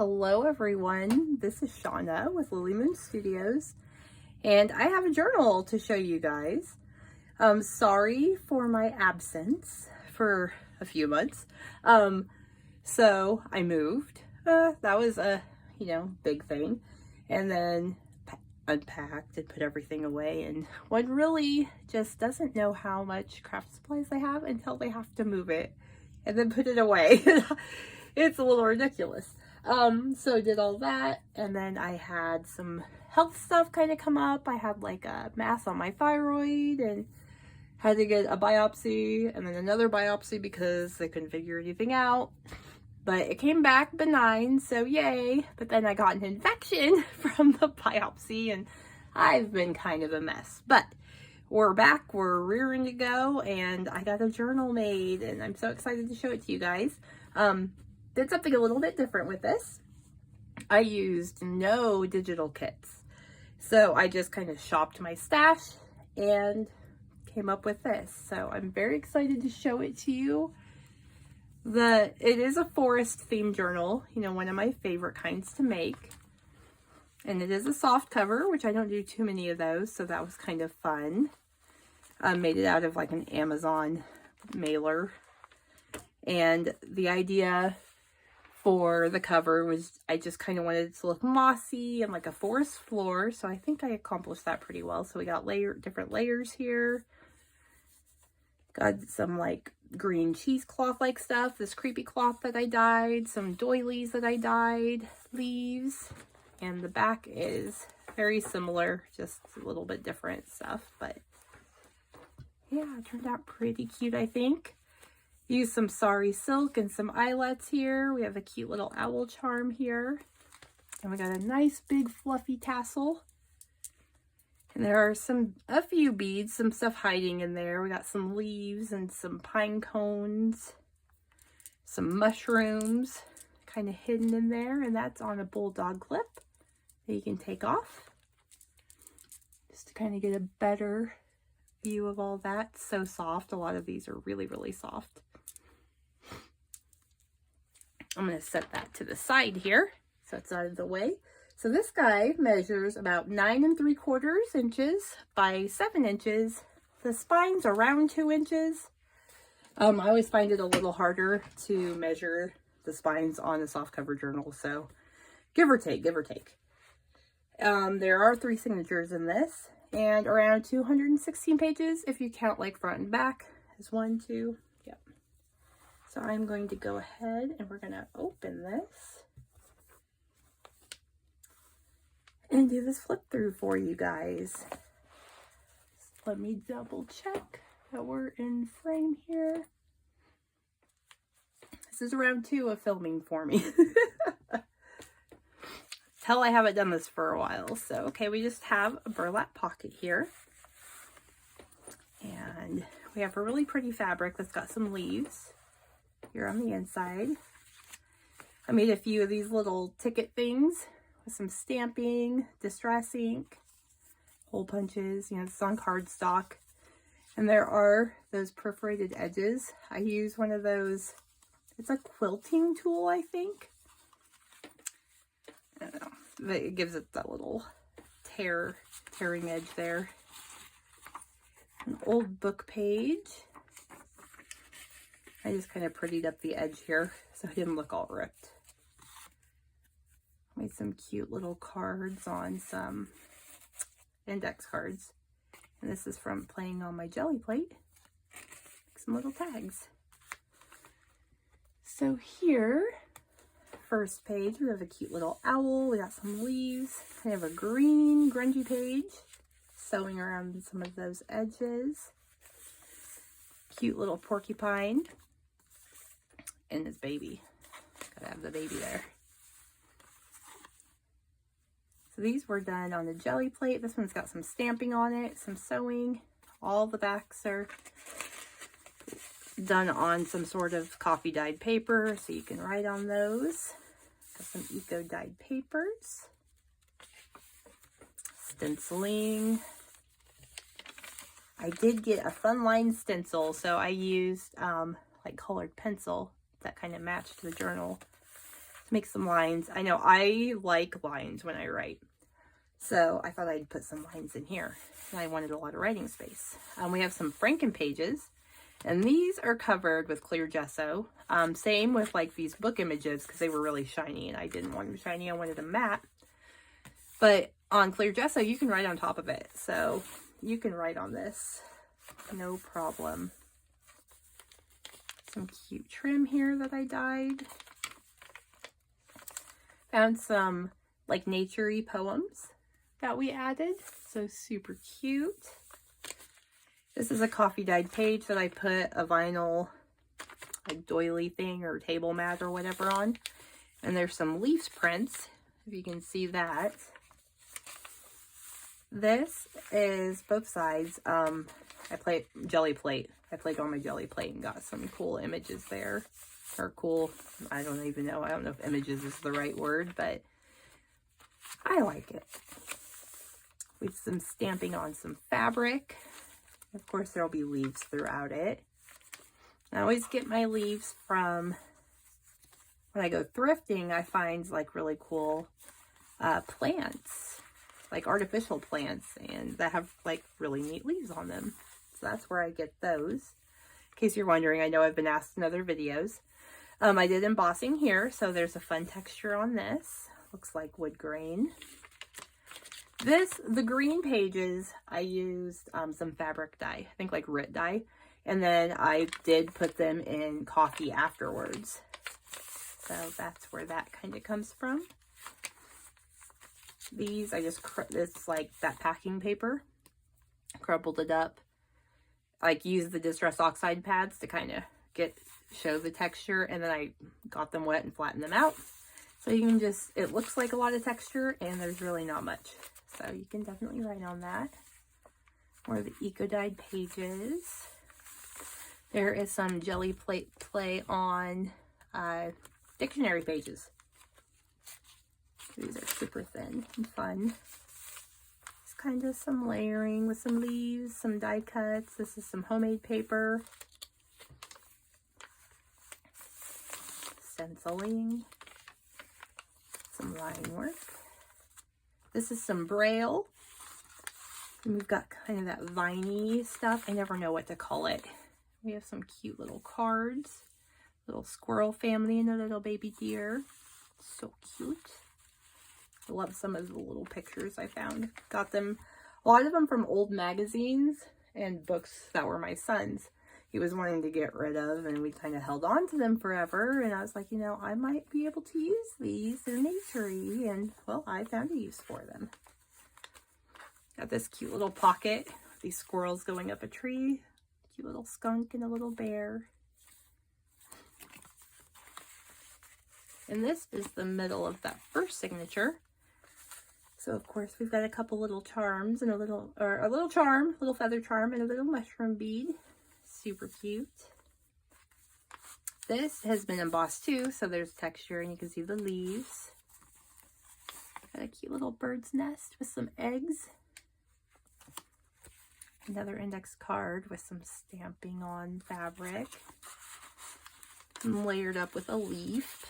Hello everyone, this is Shauna with Lily Moon Studios, and I have a journal to show you guys. Sorry for my absence for a few months. So I moved. That was a, big thing. And then unpacked and put everything away, and one really just doesn't know how much craft supplies they have until they have to move it and then put it away. It's a little ridiculous. So I did all that, and then I had some health stuff kind of come up. I had like a mass on my thyroid and had to get a biopsy and then another biopsy because they couldn't figure anything out. But it came back benign, so yay. But then I got an infection from the biopsy, and I've been kind of a mess. But we're back, we're rearing to go, and I got a journal made, and I'm so excited to show it to you guys. Did something a little bit different with this. I used no digital kits. So I just kind of shopped my stash and came up with this. So I'm very excited to show it to you. It is a forest themed journal, one of my favorite kinds to make. And it is a soft cover, which I don't do too many of those, so that was kind of fun. I made it out of like an Amazon mailer. And the idea for the cover was I just kind of wanted it to look mossy and like a forest floor, so I think I accomplished that pretty well. So we got different layers here. Got some like green cheesecloth like stuff, this creepy cloth that I dyed, some doilies that I dyed, leaves, and the back is very similar, just a little bit different stuff, but yeah, it turned out pretty cute, I think. Use some sari silk and some eyelets here. We have a cute little owl charm here. And we got a nice big fluffy tassel. And there are a few beads, some stuff hiding in there. We got some leaves and some pine cones, some mushrooms kind of hidden in there. And that's on a bulldog clip that you can take off just to kind of get a better view of all that. So soft. A lot of these are really, really soft. I'm going to set that to the side here so it's out of the way. So this guy measures about 9 3/4 inches by 7 inches. The spine's around 2 inches. I always find it a little harder to measure the spines on a softcover journal, so give or take, give or take. There are 3 signatures in this, and around 216 pages if you count like front and back. Is 1, 2, yep. So I'm going to go ahead and we're going to open this and do this flip through for you guys. Just let me double check that we're in frame here. This is round 2 of filming for me. Tell I haven't done this for a while. So, okay, we just have a burlap pocket here. And we have a really pretty fabric that's got some leaves here on the inside. I made a few of these little ticket things with some stamping, distress ink, hole punches, this is on cardstock. And there are those perforated edges. I use one of those, it's a quilting tool, I think. I don't know, but it gives it that little tearing edge there. An old book page. I just kind of prettied up the edge here so it didn't look all ripped. Made some cute little cards on some index cards. And this is from playing on my jelly plate. Some little tags. So here, first page, we have a cute little owl. We got some leaves. Kind of a green, grungy page. Sewing around some of those edges. Cute little porcupine. And his baby. Gotta have the baby there. So these were done on the jelly plate. This one's got some stamping on it, some sewing. All the backs are done on some sort of coffee dyed paper, so you can write on those. Got some eco dyed papers. Stenciling. I did get a fun line stencil, so I used like colored pencil that kind of matched the journal. make some lines. I know I like lines when I write, so I thought I'd put some lines in here. And I wanted a lot of writing space. We have some Franken pages, and these are covered with clear gesso. Same with like these book images, because they were really shiny and I didn't want them shiny. I wanted them matte. But on clear gesso, you can write on top of it. So you can write on this, no problem. Some cute trim here that I dyed. Found some like nature-y poems that we added. So super cute. This is a coffee dyed page that I put a vinyl like doily thing or table mat or whatever on. And there's some leaves prints, if you can see that. This is both sides. I played jelly plate. I played on my jelly plate and got some cool images there. Or cool, I don't even know. I don't know if images is the right word, but I like it. With some stamping on some fabric. Of course, there'll be leaves throughout it. I always get my leaves from, when I go thrifting, I find like really cool plants, like artificial plants, and that have like really neat leaves on them. So that's where I get those. In case you're wondering, I know I've been asked in other videos. I did embossing here, so there's a fun texture on this. Looks like wood grain. The green pages, I used some fabric dye, I think like RIT dye, and then I did put them in coffee afterwards. So that's where that kind of comes from. These, it's like that packing paper, crumpled it up, like used the Distress Oxide pads to kind of show the texture, and then I got them wet and flattened them out. So you can it looks like a lot of texture, and there's really not much. So you can definitely write on that. Or the eco-dyed pages. There is some jelly plate play on dictionary pages. These are super thin and fun. It's kind of some layering with some leaves, some die cuts. This is some homemade paper. Stenciling. Some line work. This is some braille. And we've got kind of that viney stuff. I never know what to call it. We have some cute little cards. Little squirrel family and a little baby deer. So cute. I love some of the little pictures I found. Got them, a lot of them from old magazines and books that were my son's. He was wanting to get rid of, and we kind of held on to them forever. And I was like, you know, I might be able to use these. They're nature-y, and well, I found a use for them. Got this cute little pocket. These squirrels going up a tree. Cute little skunk and a little bear. And this is the middle of that first signature. So of course we've got a couple little charms and a little feather charm and a little mushroom bead. Super cute. This has been embossed too, so there's texture and you can see the leaves. Got a cute little bird's nest with some eggs. Another index card with some stamping on fabric. And layered up with a leaf.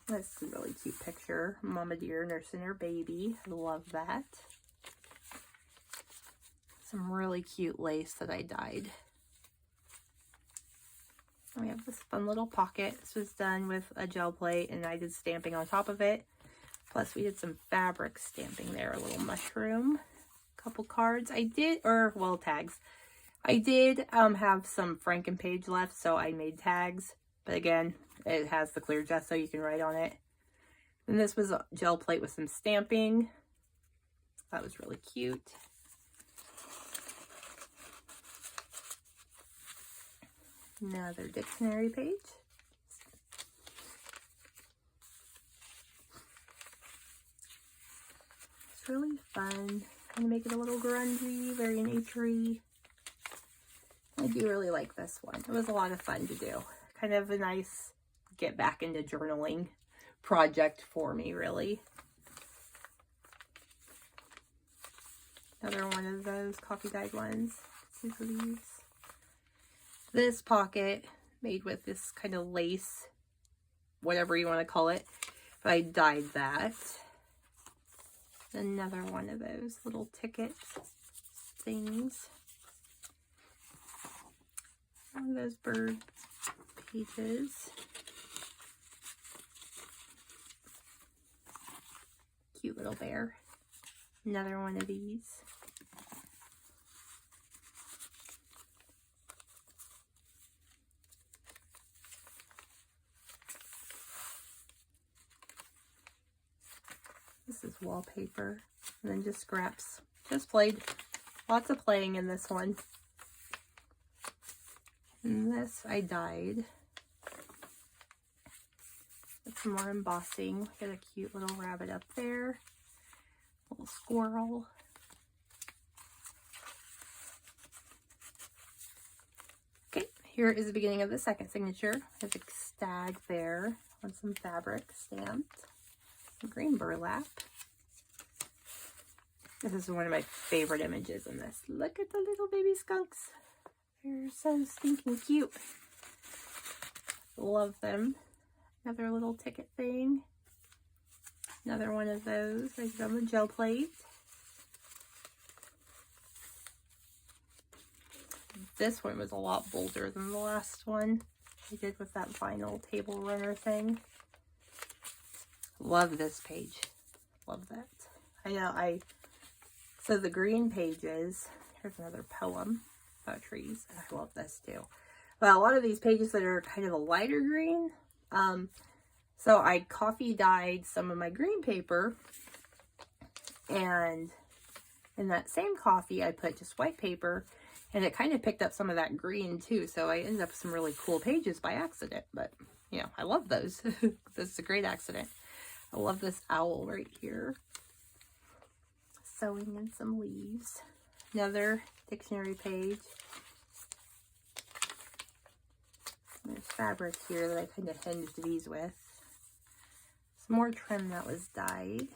That's a really cute picture. Mama deer nursing her baby. I love that. Some really cute lace that I dyed. And we have this fun little pocket. This was done with a gel plate and I did stamping on top of it. Plus we did some fabric stamping there. A little mushroom. A couple cards. Tags. I did have some Franken page left, so I made tags. But again, it has the clear gesso, so you can write on it. And this was a gel plate with some stamping. That was really cute. Another dictionary page. It's really fun. I'm gonna make it a little grungy, very nature-y. I do really like this one. It was a lot of fun to do. Kind of a nice get back into journaling project for me, really. Another one of those coffee dyed ones. See the leaves. This pocket made with this kind of lace, whatever you want to call it. But I dyed that. Another one of those little ticket things. One of those bird pages. Cute little bear. Another one of these. This is wallpaper. And then just scraps. Just played. Lots of playing in this one. And this I dyed. With some more embossing. Got a cute little rabbit up there. Little squirrel. Okay, here is the beginning of the second signature. There's a stag there on some fabric stamped. Some green burlap. This is one of my favorite images in this. Look at the little baby skunks. They're so stinking cute. Love them. Another little ticket thing. Another one of those right on the gel plate. This one was a lot bolder than the last one I did with that vinyl table runner thing. Love this page. Love that. I know so the green pages, here's another poem about trees. I love this too. But a lot of these pages that are kind of a lighter green, so I coffee dyed some of my green paper, and in that same coffee I put just white paper, and it kind of picked up some of that green too, so I ended up with some really cool pages by accident. But you know, I love those. This is a great accident. I love this owl right here. Sewing in some leaves. Another dictionary page. There's fabric here that I kind of hinged these with. Some more trim that was dyed.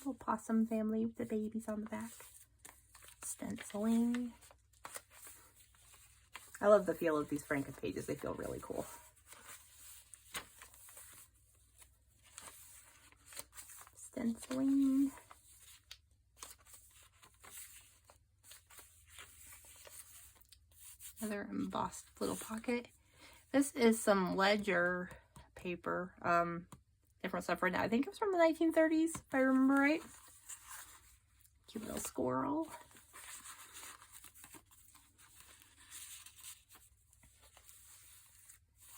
Little possum family with the babies on the back. Stenciling. I love the feel of these Franken pages. They feel really cool. Stenciling. Another embossed little pocket. This is some ledger paper. Different stuff right now. I think it was from the 1930s, if I remember right. Cute little squirrel.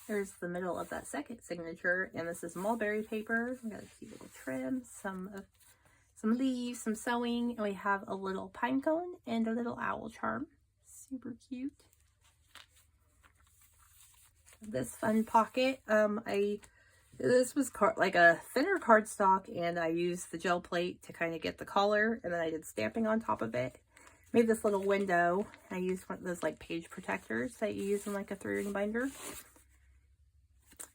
There's the middle of that second signature, and this is mulberry paper. We got a cute little trim, some leaves, some sewing, and we have a little pine cone and a little owl charm. Super cute. This fun pocket, this was like a thinner cardstock, and I used the gel plate to kind of get the color, and then I did stamping on top of it. Made this little window. I used one of those like page protectors that you use in like a 3-ring binder.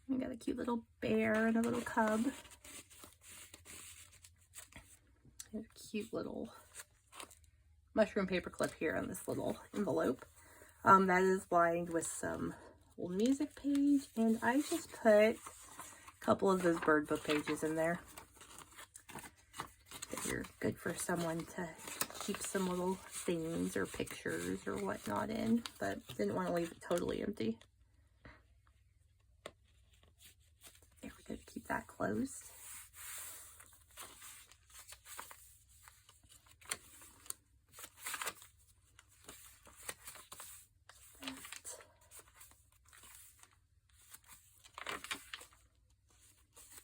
We got a cute little bear and a little cub. There's a cute little mushroom paper clip here on this little envelope. That is lined with some old music page, and I just put a couple of those bird book pages in there. They're good for someone to keep some little things or pictures or whatnot in, but didn't want to leave it totally empty. There we go, keep that closed.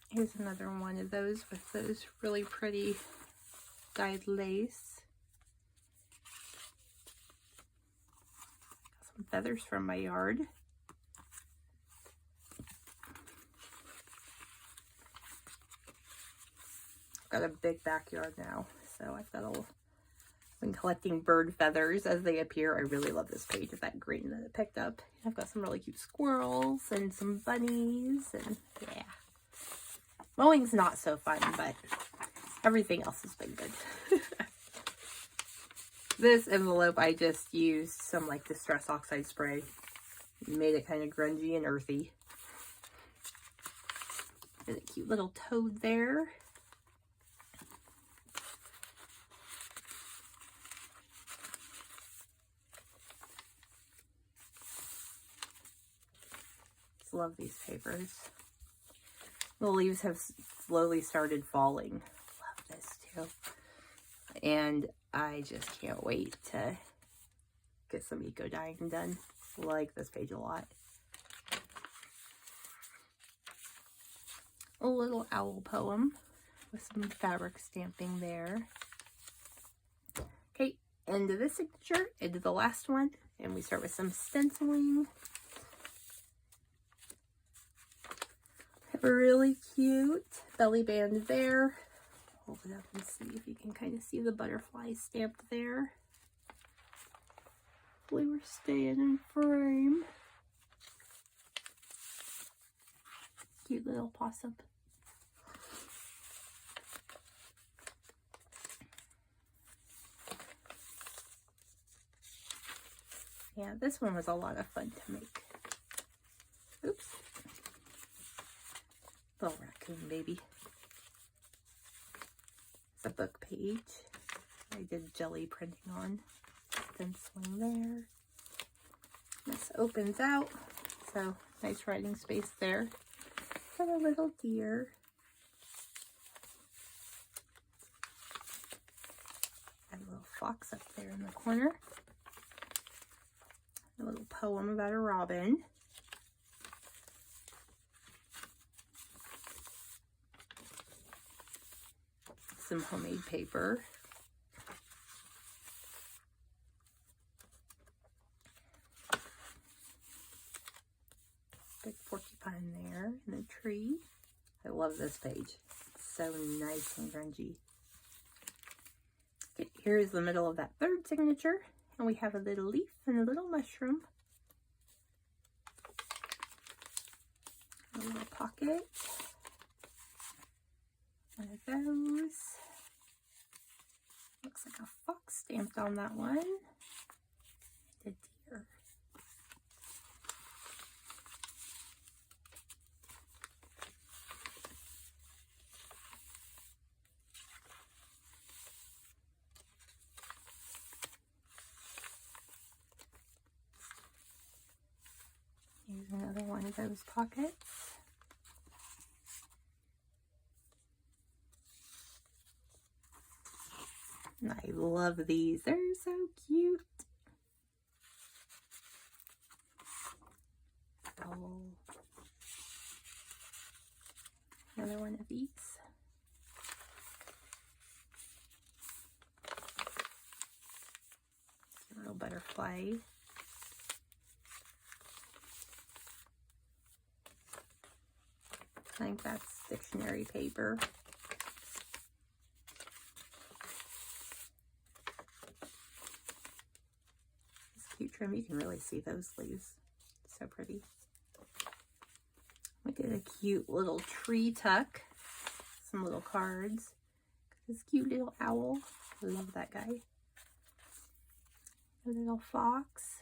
Here's another one of those with those really pretty dyed lace. Some feathers from my yard. I've got a big backyard now, so I've been collecting bird feathers as they appear. I really love this page with that green that it picked up. I've got some really cute squirrels and some bunnies, and yeah. Mowing's not so fun, but everything else has been good. This envelope, I just used some like Distress Oxide spray. Made it kind of grungy and earthy. There's a cute little toad there. Just love these papers. The leaves have slowly started falling. Love this too. And I just can't wait to get some eco dyeing done. Like this page a lot. A little owl poem with some fabric stamping there. Okay, into the signature, into the last one, and we start with some stenciling. Have a really cute belly band there. Hold it up and see if you can kind of see the butterfly stamped there. Hopefully we're staying in frame. Cute little possum. Yeah, this one was a lot of fun to make. Oops. Little raccoon baby. It's a book page. I did jelly printing on. Stenciling there. This opens out, so nice writing space there. Got a little deer. Got a little fox up there in the corner. A little poem about a robin. Some homemade paper. Big porcupine there and a tree. I love this page. It's so nice and grungy. Okay, here's the middle of that third signature. And we have a little leaf and a little mushroom. A little pocket. One of those. Looks like a fox stamped on that one. And a deer. Here's another one of those pockets. And I love these. They're so cute. Oh. Another one of these. A little butterfly. I think that's dictionary paper. This cute trim, you can really see those leaves. So pretty. We did a cute little tree tuck. Some little cards. This cute little owl. I love that guy. A little fox.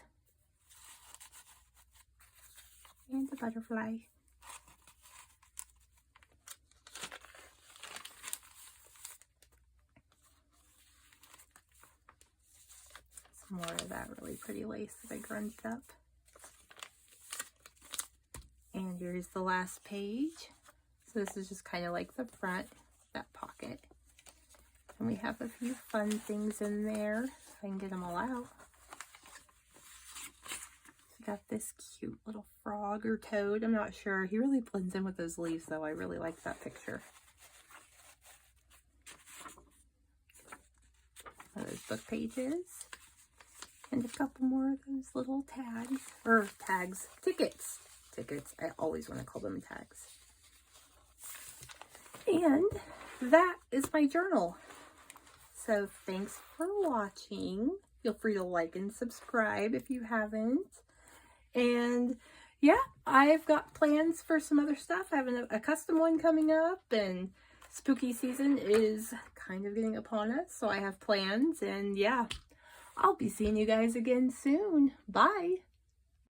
And a butterfly. More of that really pretty lace that I grunged up. And here's the last page. So this is just kind of like the front, that pocket. And we have a few fun things in there, if I can get them all out. We got this cute little frog or toad, I'm not sure. He really blends in with those leaves though. I really like that picture. One of those book pages. And a couple more of those little tickets. Tickets, I always want to call them tags. And that is my journal. So thanks for watching. Feel free to like and subscribe if you haven't. And yeah, I've got plans for some other stuff. I have a custom one coming up, and spooky season is kind of getting upon us. So I have plans, and yeah. I'll be seeing you guys again soon. Bye.